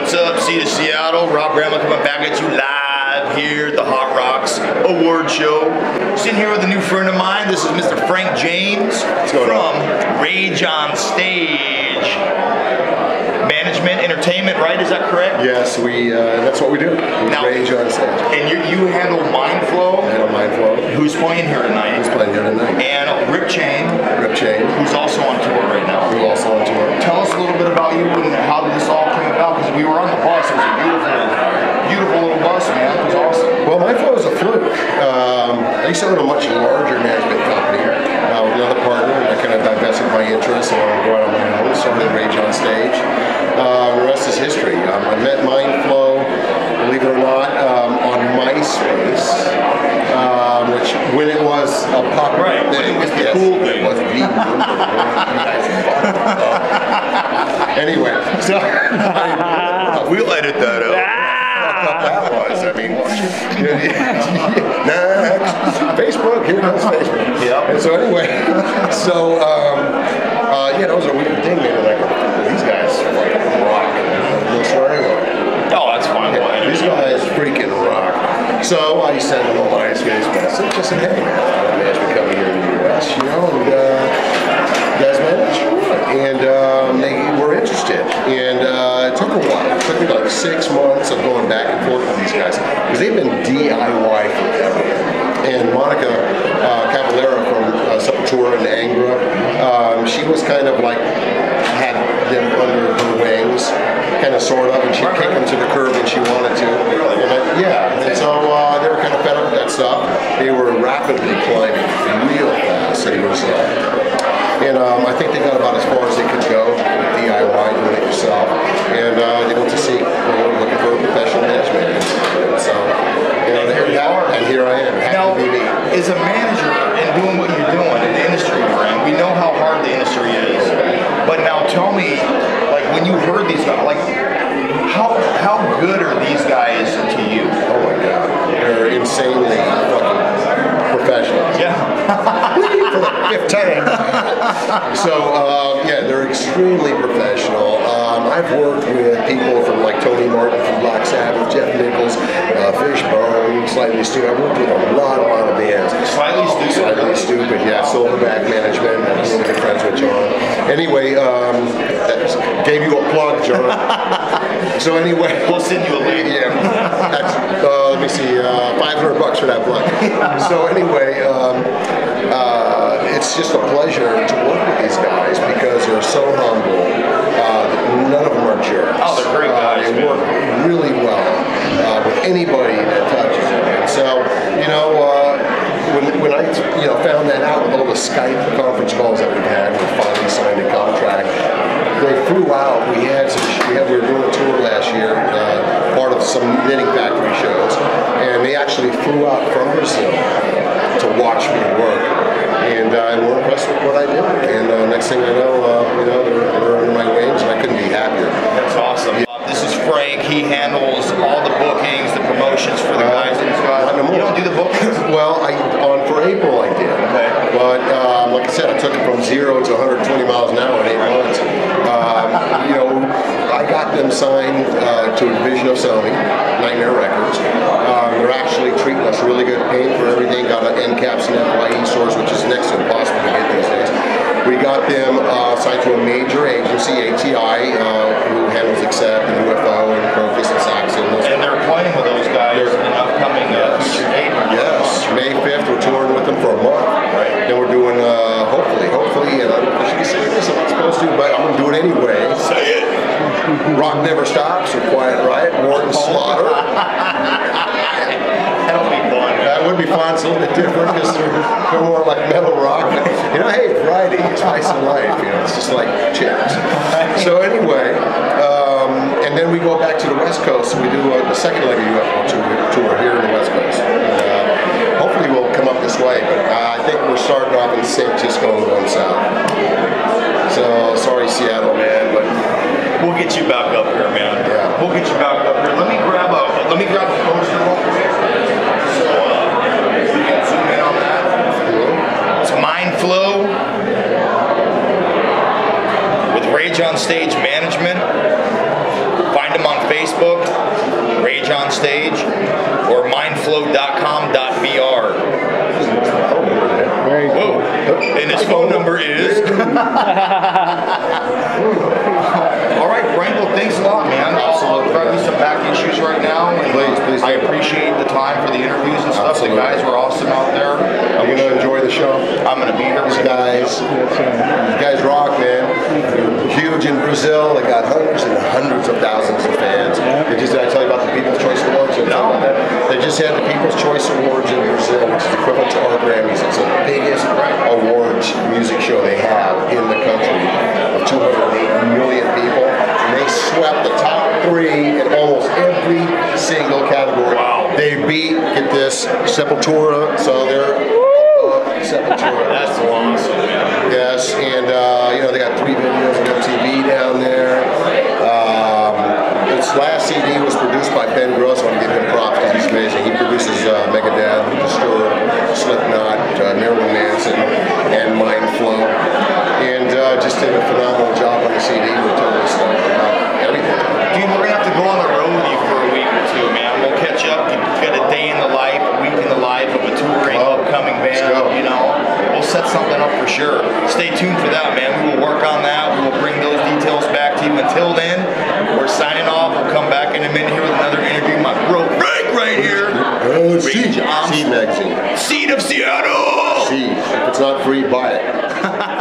What's up, Sea to Seattle? Rob Bramblett coming back at you live here at the Hot Rocks Award Show. Sitting here with a new friend of mine. This is Mr. Frank James from Rage on Stage. Management, entertainment, right? Is that correct? Yes, that's what we do. Rage on Stage. And you handle Mindflow? I handle Mindflow. Who's playing here tonight? Who's playing here tonight? And Rip Chain. Rip Chain. Who's also on tour right now. Who's also on tour. Tell us a little bit about you and how this all came about, because we were on the bus. It was a beautiful little bus, man. It was awesome. Well, Mindflow is a fluke. I used to own a much larger management company with another partner, and I kind of divested my interests and wanted to go out on my own, started Rage on Stage. The rest is history. I met Mindflow, believe it or not, on MySpace, which when it was a popular thing, it was the cool thing. It was the Anyway, so we'll edit that out. That was, I mean, Facebook, here comes Facebook. Yep. And so anyway, yeah, that was a weird thing, man. Like, these guys like rock. No swearing on. Oh, that's fine. Yeah, these guys freaking rock. So I sent them a MySpace message. I said, hey, man, I'm actually coming here to the US, you know, and you guys manage? And they were interested. And it took a while. It took me like 6 months of going back and forth with these guys because they've been DIY forever. And Monica Cavallera from Sepultura and Angra, she was kind of like, had them under her wings, kind of sort of, and she'd kick them to the curb when she wanted to. And so they were kind of fed up with that stuff. They were rapidly climbing real fast. And I think they got about as far as they could go with DIY, doing it yourself. And they went to see, looking for a professional management. And so, and here we are. And here I am. Now, as a manager and doing what you're doing in the industry you're in, we know how hard the industry is. But now tell me, like, when you heard these guys, like, how good are these guys to you? Oh my God, they're insanely fucking professional. Yeah. For the fifth time. So yeah, they're extremely professional. I've worked with people from like Tony Martin from Black Sabbath, Jeff Nichols, Fishbone, Slightly Stupid. I've worked with a lot of bands. Slightly Stupid. Slightly Stupid, yeah. Silverback Management. I'm really good friends with John. Anyway, that gave you a plug, John. So anyway, we'll send you a link. Yeah. Let me see, $500 for that plug. So anyway, it's just a pleasure to work with these guys because they're so humble. None of them are jerks. Oh, they're great guys. They work really well with anybody that touches them. And so, you know, when I found that out with all the Skype conference calls that we've had, we finally signed a contract. They flew out. We were doing a tour last year, part of some knitting factory shows, and they actually flew out from Brazil to watch me work, and were impressed with what I did. And next thing I know, they're under my wings, and I couldn't be happier. That's awesome. This is Frank. He handles all the bookings, the promotions for the guys. You don't do the bookings? Well, for April I did. Okay. But like I said, I took it from 0 to 120 miles an hour in 8 months. I got them signed to a division of Sony, Nightmare Records. They're actually treating us really good, paying for everything. Got an end caps and FYE stores, which is next to impossible to get these days. We got them signed to a major agency, ATI, who handles Accept and UFO and Crocus and Saxon. And they're playing with those guys in an upcoming feature date. Yes, May 5th, we're touring with them for a month. Right. Then we're doing, hopefully, and I should say this, I'm not supposed to, but I'm going to do it anyway. Say it. Rock Never Stops or Quiet Riot, Morton Slaughter. That'll be fun. That would be fun. It's a little bit different because they're more like metal rock. You know, hey, Friday, it's spice of life. You know, it's just like chips. So anyway, and then we go back to the West Coast. We do the second leg of UFO tour here in the West Coast. Hopefully we'll come up this way, but I think we're starting off in San Francisco and going south. So sorry, Seattle, man, but we'll get you back up here, man. Yeah. We'll get you back up here. Let me grab the poster real quick. So we can zoom in on that. It's Mindflow with Rage on Stage Management. Find them on Facebook. there is. All right, Frank, well, thanks a lot, man. Absolutely. I'll grab you some back issues right now. And, Please. I appreciate the time for the interviews and stuff. Absolutely. The guys were awesome out there. I'm going to enjoy the show. I'm going to be here. These guys rock, man. They're huge in Brazil. They got hundreds and hundreds of thousands of fans. Did I tell you about the People's Choice Awards? No. They just had the People's Choice Awards in Brazil, which is equivalent to our Grammys. It's the biggest awards music show they have in the country of 208 million people. And they swept the top 3 in almost every single category. Wow. They beat, get this, Sepultura, so they're Sepultura. That's awesome, man. Yes, and you know, they got 3 videos of MTV down there. This last CD was produced by Ben Gross. I want to give him props because he's amazing. He produces Megadeth, Disturbed, Slipknot, Marilyn Manson, and Mindflow. And just did a phenomenal job on the CD. We're totally stoked about everything. Dude, we're going to have to go on the road with you for a week or two, man. We'll catch up. You've got a day in the life, a week in the life of a touring, upcoming band, you know. We'll set something up for sure. Stay tuned for that, man. We will work on that. We will bring those details back to you. Until then, we're signing off. We'll come back in a minute here with another interview. My bro Frank right here. Seed Magazine. Seed of Seattle. Seed. If it's not free, buy it.